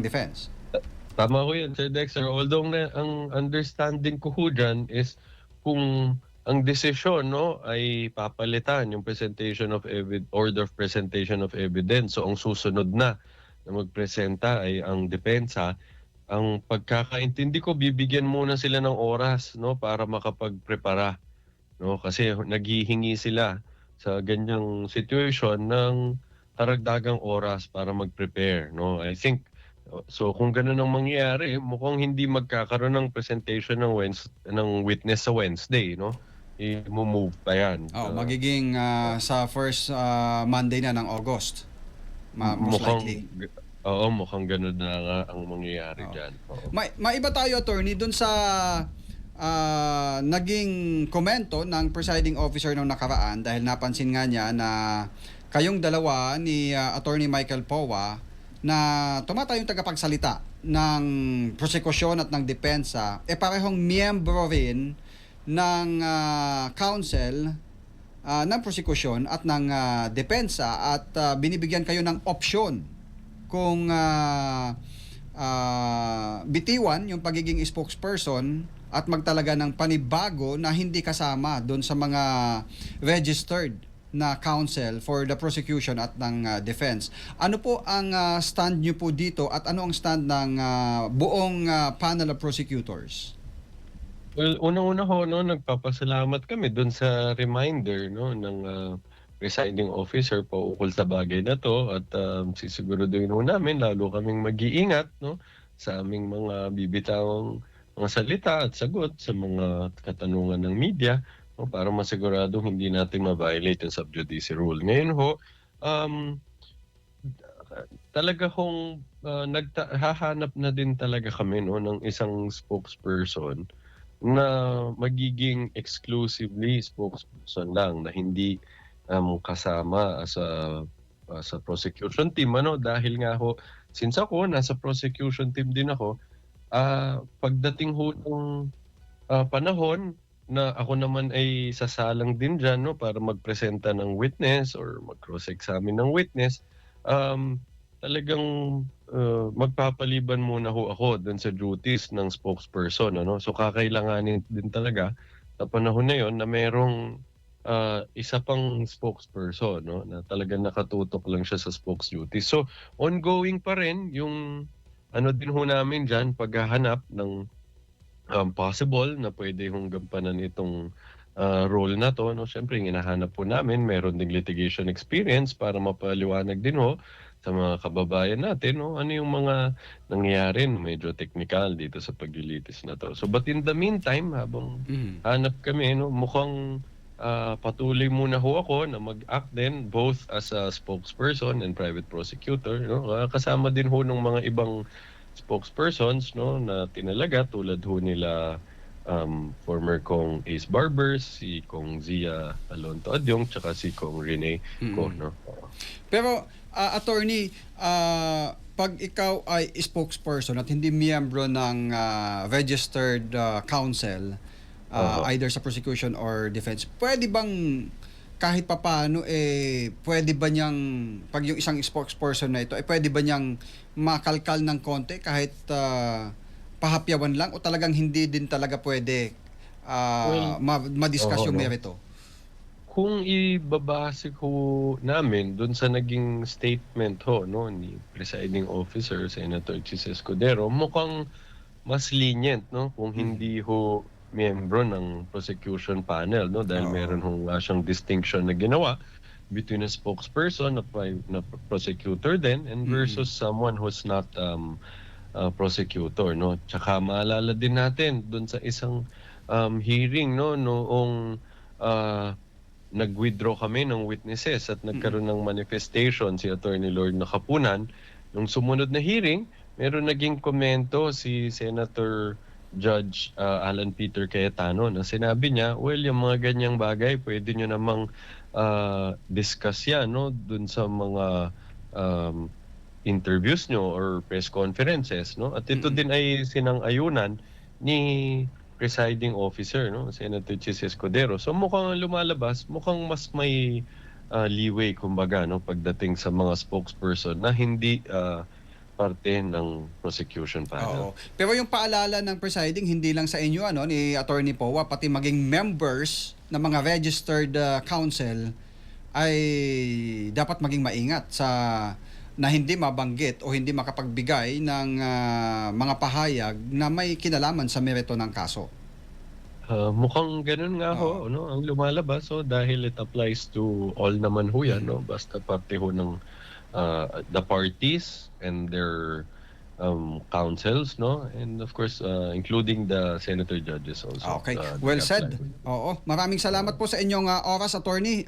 S2: defense.
S7: Tama ko yan, Sir Dexter. Although ang understanding ko ho dyan is kung ang desisyon, no, ay papalitan yung presentation of order of presentation of evidence. So ang susunod na magpresenta ay ang depensa. Ang pagkakaintindi ko, bibigyan muna sila ng oras, no, para makapagprepara, no, kasi naghihingi sila sa ganyang situation ng karagdagang oras para mag-prepare, no. I think so kung gano'n ang mangyayari, mukhang hindi magkakaroon ng presentation ng witness sa Wednesday, no. I-move pa yan.
S2: Magiging sa first Monday na ng August. Most likely.
S7: Oo, mukhang gano'n na nga ang mangyayari
S2: Oo.
S7: dyan. Oo.
S2: Maiba tayo, attorney, dun sa naging komento ng presiding officer nung nakaraan dahil napansin nga niya na kayong dalawa ni Attorney Michael Powa na tumatayong tagapagsalita ng prosekusyon at ng depensa parehong miyembro rin ng counsel ng prosekusyon at ng depensa at binibigyan kayo ng opsyon kung bitiwan yung pagiging spokesperson at magtalaga ng panibago na hindi kasama doon sa mga registered na counsel for the prosecution at ng defense. Ano po ang stand nyo po dito at ano ang stand ng buong panel of prosecutors?
S7: Well, una-una ho, no, nagpapasalamat kami dun sa reminder, no, ng presiding officer po ukol sa bagay na to at sisiguraduhin ho namin lalo kaming mag-iingat, no, sa aming mga bibitawang mga salita at sagot sa mga katanungan ng media, no, para masiguradong hindi natin ma-violate yung sub judice rule. Ngayon ho, talaga hong hahanap na din talaga kami, no, ng isang spokesperson na magiging exclusively spokesperson lang na hindi kasama sa prosecution team, ano, dahil nga ho since ako nasa prosecution team din ako, pagdating ho ng panahon na ako naman ay sasalang din dyan, no, para magpresenta ng witness or mag-cross-examine ng witness, talagang magpapaliban muna ho ako dun sa duties ng spokesperson, ano. So kakailanganin din talaga sa panahon na yon na merong isa pang spokesperson, no, na talagang nakatutok lang siya sa spokes duties. So ongoing pa rin yung ano din ho namin dyan, paghahanap ng possible na pwede hong gampanan itong role na 'to 'no. Siyempre hinahanap po namin meron ding litigation experience para mapaliwanag din ho sa mga kababayan natin 'no, ano yung mga nangyayari na medyo technical dito sa paglilitis na 'to. So but in the meantime habang hanap kami 'no, mukhang patuloy muna ho ako na mag-act din both as a spokesperson and private prosecutor 'no. Kasama din ho nung mga ibang spokespersons 'no na tinalaga tulad ho nila former Kong Ace Barbers, si Kong Zia Alonto Adyong, tsaka si Kong Rene Ko, no?
S2: Pero, attorney, pag ikaw ay spokesperson at hindi miyembro ng registered counsel, either sa prosecution or defense, pwede bang kahit papaano pwede ba niyang pag yung isang spokesperson na ito pwede ba niyang makalkal ng konti kahit pahapyawan lang, o talagang hindi din talaga pwede ma-discuss yung
S7: no.
S2: merito?
S7: Kung ibabase ko namin dun sa naging statement ho no ni presiding officer Senator Chis Escudero, mukhang mas lenient no kung hindi ho miyembro ng prosecution panel no dahil meron ho siyang distinction na ginawa between a spokesperson na prosecutor din and versus someone who's not prosecutor no. Tsaka maalala din natin doon sa isang hearing no noong nag-withdraw kami ng witnesses at nagkaroon ng manifestation si Attorney Lord Nakapunan. Nung sumunod na hearing, meron naging komento si Senator Judge Alan Peter Cayetano na sinabi niya, well, yung mga ganyang bagay, pwede nyo namang discuss yan no doon sa mga interviews nyo or press conferences no, at ito din ay sinang-ayunan ni presiding officer no, Senator Chis Escudero. So mukhang lumalabas, mukhang mas may leeway kumbaga no pagdating sa mga spokesperson na hindi parte ng prosecution panel.
S2: Oo. Pero yung paalala ng presiding hindi lang sa inyo ni Attorney Powa, pati maging members ng mga registered counsel ay dapat maging maingat sa na hindi mabanggit o hindi makapagbigay ng mga pahayag na may kinalaman sa merito ng kaso.
S7: Mukhang ganun nga ho no ang lumalabas so dahil it applies to all naman ho yan no basta parte ho ng the parties and their councils no and of course including the senator judges also.
S2: Okay, well said. Oo, maraming salamat po sa inyong oras, attorney.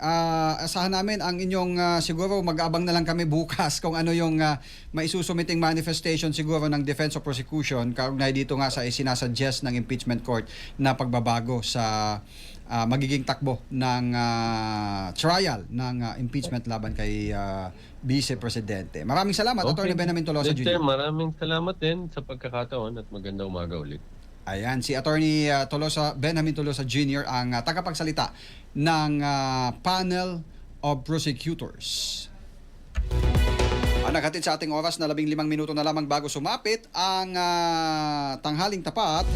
S2: Asahan namin ang inyong siguro mag-abang na lang kami bukas kung ano yung maisusumiting manifestation siguro ng defense or prosecution kaugnay dito nga sa isinasuggest ng impeachment court na pagbabago sa magiging takbo ng trial ng impeachment laban kay Vice Presidente. Maraming salamat, Attorney Benjamin Tolosa Jr.
S7: Maraming salamat din sa pagkakataon at magandang umaga ulit.
S2: Ayan, si Attorney Benjamin Tolosa Jr. ang tagapagsalita ng Panel of Prosecutors. Naghatid sa ating oras na 15 minuto na lamang bago sumapit ang tanghaling tapat.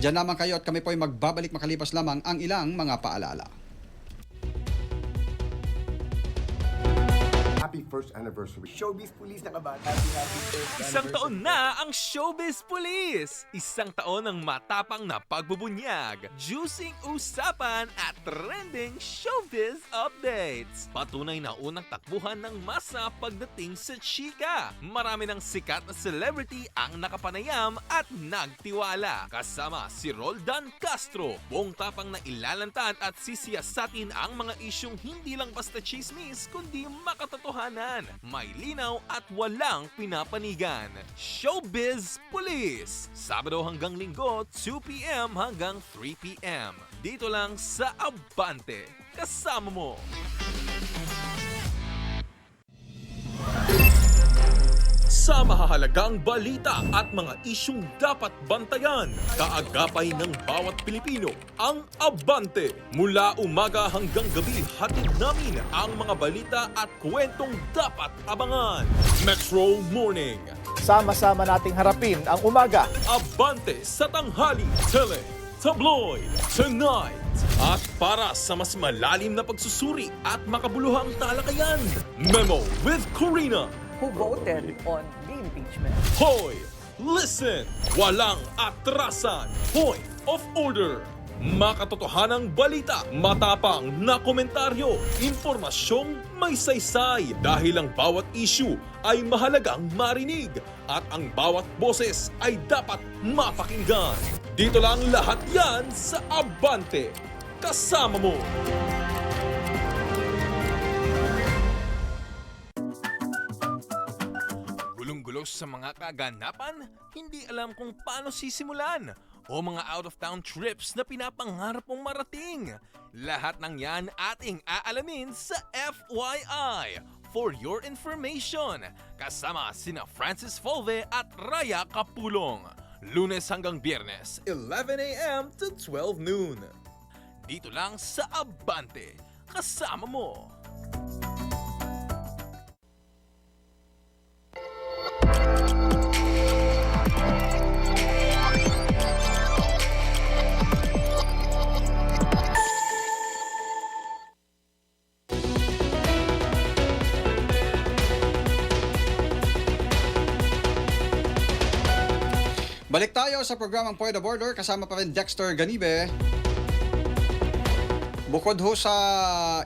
S2: Diyan naman kayo at kami po ay magbabalik makalipas lamang ang ilang mga paalala.
S8: Happy first anniversary. Showbiz Police na kabahan. Happy first
S4: Isang taon na ang Showbiz Police! Isang taon ng matapang na pagbubunyag, juicing usapan at trending showbiz updates. Patunay na unang takbuhan ng masa pagdating sa chika. Marami ng sikat na celebrity ang nakapanayam at nagtiwala. Kasama si Roldan Castro, buong tapang na ilalantad at sisiyasatin ang mga isyong hindi lang basta chismis kundi makatotohanan. May linaw at walang pinapanigan. Showbiz Police! Sabado hanggang Linggo, 2 p.m. hanggang 3 p.m. Dito lang sa Abante. Kasama mo! Sa mahahalagang balita at mga isyung dapat bantayan, kaagapay ng bawat Pilipino, ang Abante. Mula umaga hanggang gabi, hatid namin ang mga balita at kwentong dapat abangan. Metro Morning.
S9: Sama-sama nating harapin ang umaga.
S4: Abante sa tanghali, tele, tabloid, tonight. At para sa mas malalim na pagsusuri at makabuluhang talakayan, Memo with Corina.
S5: Who voted on the impeachment?
S4: Hoy! Listen! Walang atrasan! Point of order! Makatotohanang balita, matapang na komentaryo, impormasyong may saysay dahil ang bawat issue ay mahalagang marinig at ang bawat boses ay dapat mapakinggan. Dito lang lahat yan sa Abante. Kasama mo!
S6: Gulong-gulo sa mga kaganapan, hindi alam kung paano sisimulan, o mga out-of-town trips na pinapangarap mong marating. Lahat ng yan ating aalamin sa FYI, For Your Information, kasama sina Francis Folve at Raya Kapulong. Lunes hanggang Biyernes,
S4: 11 a.m. to 12 noon.
S6: dito lang sa Abante. Kasama mo!
S2: Balik tayo sa programang Point of Order, kasama pa rin Dexter Ganibe. Bukod ho sa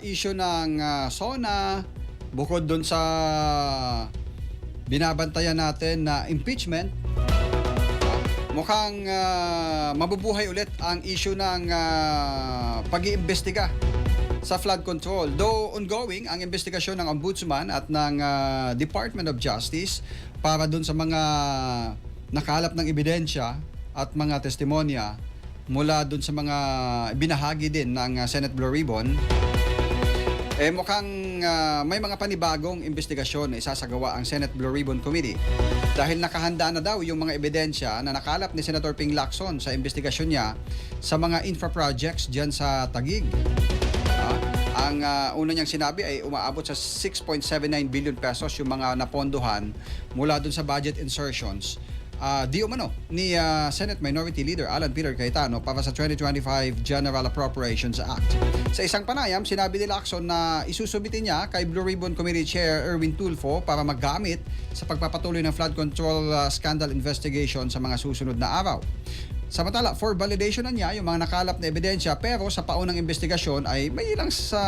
S2: issue ng SONA, bukod dun sa binabantayan natin na impeachment, mukhang mabubuhay ulit ang issue ng pag-iimbestiga sa flood control. Though ongoing ang investigasyon ng Ombudsman at ng Department of Justice para dun sa mga nakalap ng ebidensya at mga testimonya mula dun sa mga binahagi din ng Senate Blue Ribbon, mukhang may mga panibagong investigasyon na isasagawa ang Senate Blue Ribbon Committee dahil nakahanda na daw yung mga ebidensya na nakalap ni Senator Ping Lacson sa investigasyon niya sa mga infra projects dyan sa Taguig. Ang una niyang sinabi ay umaabot sa 6.79 billion pesos yung mga napondohan mula dun sa budget insertions di umano ni Senate Minority Leader Alan Peter Cayetano para sa 2025 General Appropriations Act. Sa isang panayam, sinabi ni Lacson na isusubitin niya kay Blue Ribbon Committee Chair Erwin Tulfo para maggamit sa pagpapatuloy ng flood control scandal investigation sa mga susunod na araw. Samantala, for validation na niya yung mga nakalap na ebidensya, pero sa paunang investigasyon ay may ilang sa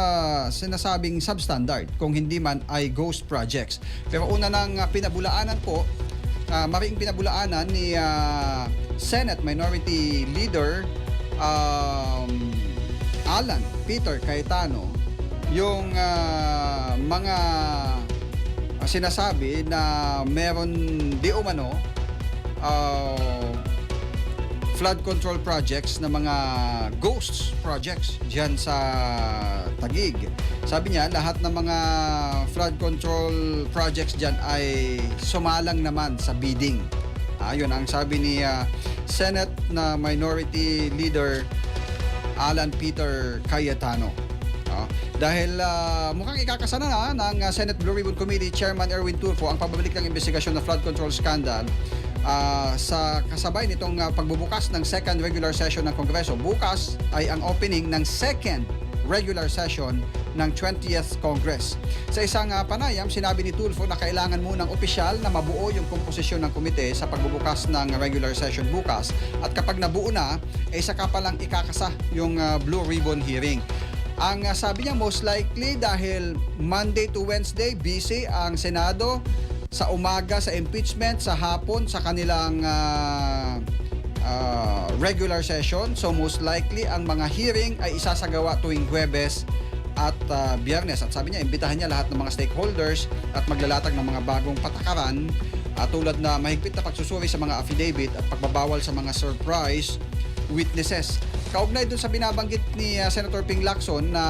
S2: sinasabing substandard, kung hindi man ay ghost projects. Pero una nang pinabulaanan po, maring pinabulaanan ni Senate Minority Leader Alan Peter Cayetano yung mga sinasabi na meron di umano flood control projects na mga ghost projects diyan sa Taguig. Sabi niya, lahat ng mga flood control projects diyan ay sumalang naman sa bidding. Yun ang sabi ni Senate na Minority Leader Alan Peter Cayetano. Dahil mukhang ikakasana na ng Senate Blue Ribbon Committee Chairman Erwin Tulfo ang pagbabalik ng investigasyon ng flood control scandal sa kasabay nitong pagbubukas ng second regular session ng Kongreso. Bukas ay ang opening ng second regular session ng 20th Congress. Sa isang panayam, sinabi ni Tulfo na kailangan munang opisyal na mabuo yung komposisyon ng komite sa pagbubukas ng regular session bukas, at kapag nabuo na, saka palang ikakasa yung Blue Ribbon hearing. Ang sabi niya, most likely dahil Monday to Wednesday busy ang Senado, sa umaga sa impeachment, sa hapon sa kanilang regular session. So most likely ang mga hearing ay isasagawa tuwing Huwebes at Biyernes. At sabi niya, imbitahan niya lahat ng mga stakeholders at maglalatag ng mga bagong patakaran tulad na mahigpit na pagsusuri sa mga affidavit at pagbabawal sa mga surprise witnesses. Kaugnay dun sa binabanggit ni Senator Ping Lacson na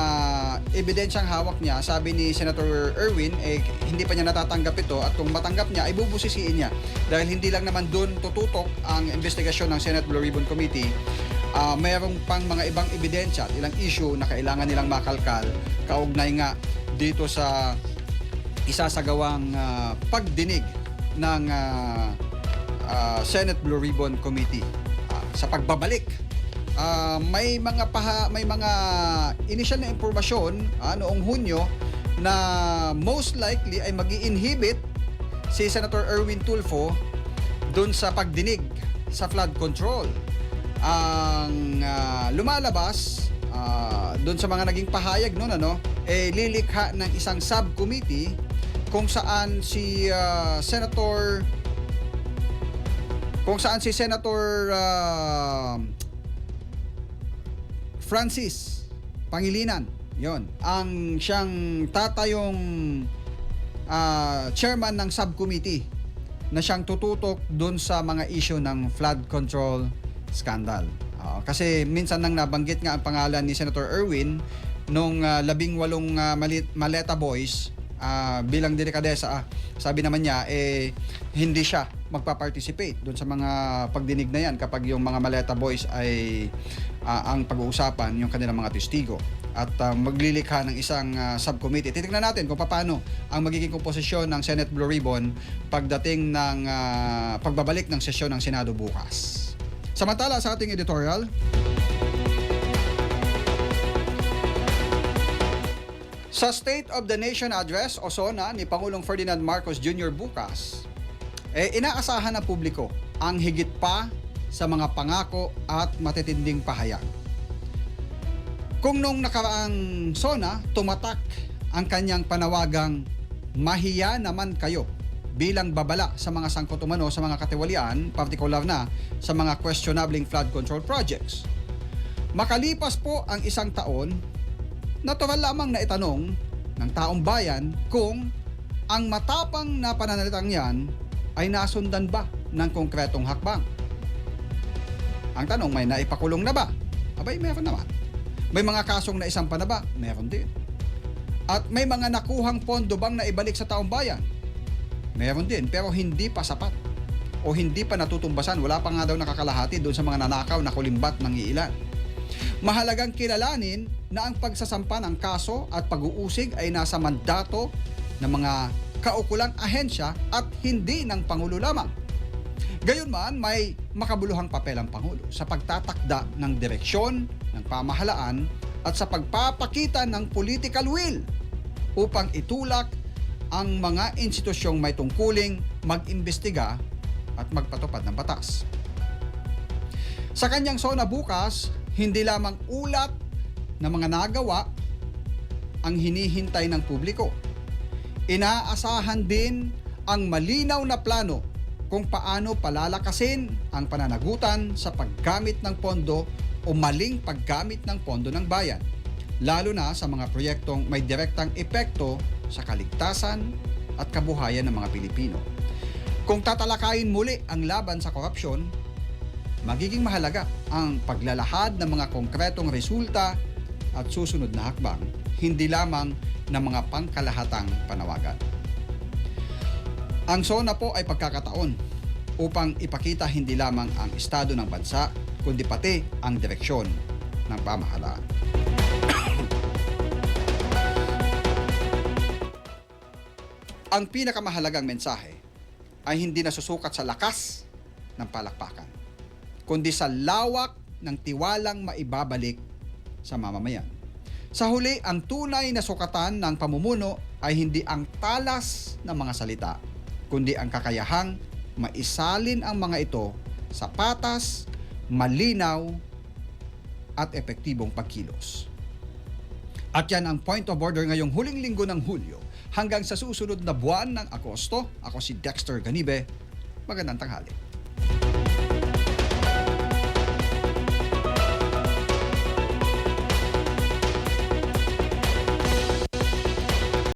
S2: ebidensyang hawak niya, sabi ni Senator Erwin, hindi pa niya natatanggap ito, at kung matanggap niya, ay bubusisiin niya. Dahil hindi lang naman dun tututok ang investigasyon ng Senate Blue Ribbon Committee, mayroong pang mga ibang ebidensya at ilang issue na kailangan nilang makalkal kaugnay nga dito sa isasagawang pagdinig ng Senate Blue Ribbon Committee sa pagbabalik. May mga initial na impormasyon noong Hunyo na most likely ay magi-inhibit si Senator Erwin Tulfo dun sa pagdinig sa flood control. Ang lumalabas dun sa mga naging pahayag noon, lilikha ng isang subcommittee kung saan si Senator Francis Pangilinan, yon ang siyang tatayong chairman ng subcommittee na siyang tututok doon sa mga issue ng flood control scandal. Kasi minsan nang nabanggit nga ang pangalan ni Senator Erwin nung 18 Maleta Boys bilang delikadesa. Sabi naman niya hindi siya magpa-participate doon sa mga pagdinig na yan kapag yung mga Maleta Boys ay ang pag-uusapan yung kanilang mga testigo at maglilikha ng isang subcommittee. Titingnan natin kung paano ang magiging komposisyon ng Senate Blue Ribbon pagdating ng pagbabalik ng sesyon ng Senado bukas. Samantala sa ating editorial, sa State of the Nation Address o SONA ni Pangulong Ferdinand Marcos Jr. bukas, inaasahan ng publiko ang higit pa sa mga pangako at matitinding pahayag. Kung nung nakaraang SONA, tumatak ang kanyang panawagang mahiya naman kayo bilang babala sa mga sangkot-umano sa mga katiwalian, partikular na sa mga questionabling flood control projects. Makalipas po ang isang taon, natural lamang na itanong ng taong bayan kung ang matapang na pananalitang yan ay nasundan ba ng konkretong hakbang. Ang tanong, may naipakulong na ba? Abay, meron naman. May mga kasong naisampa na ba? Meron din. At may mga nakuhang pondo bang naibalik sa taong bayan? Meron din, pero hindi pa sapat o hindi pa natutumbasan. Wala pa nga daw nakakalahati doon sa mga nanakaw na kulimbat ng iilan. Mahalagang kilalanin na ang pagsasampa ng kaso at pag-uusig ay nasa mandato ng mga kaukulang ahensya at hindi ng Pangulo lamang. Gayunman, may makabuluhang papel ang Pangulo sa pagtatakda ng direksyon ng pamahalaan at sa pagpapakita ng political will upang itulak ang mga institusyong may tungkuling mag-imbestiga at magpatupad ng batas. Sa kanyang SONA bukas, hindi lamang ulat na mga nagawa ang hinihintay ng publiko. Inaasahan din ang malinaw na plano kung paano palalakasin ang pananagutan sa paggamit ng pondo o maling paggamit ng pondo ng bayan, lalo na sa mga proyektong may direktang epekto sa kaligtasan at kabuhayan ng mga Pilipino. Kung tatalakayin muli ang laban sa korupsyon, magiging mahalaga ang paglalahad ng mga konkretong resulta at susunod na hakbang, hindi lamang ng mga pangkalahatang panawagan. Ang SONA po ay pagkakataon upang ipakita hindi lamang ang estado ng bansa, kundi pati ang direksyon ng pamahalaan. Ang pinakamahalagang mensahe ay hindi nasusukat sa lakas ng palakpakan, kundi sa lawak ng tiwalang maibabalik sa mamamayan. Sa huli, ang tunay na sukatan ng pamumuno ay hindi ang talas ng mga salita, kundi ang kakayahang maisalin ang mga ito sa patas, malinaw, at epektibong pagkilos. At yan ang Point of Order ngayong huling linggo ng Hulyo hanggang sa susunod na buwan ng Agosto. Ako si Dexter Ganibe. Magandang tanghali.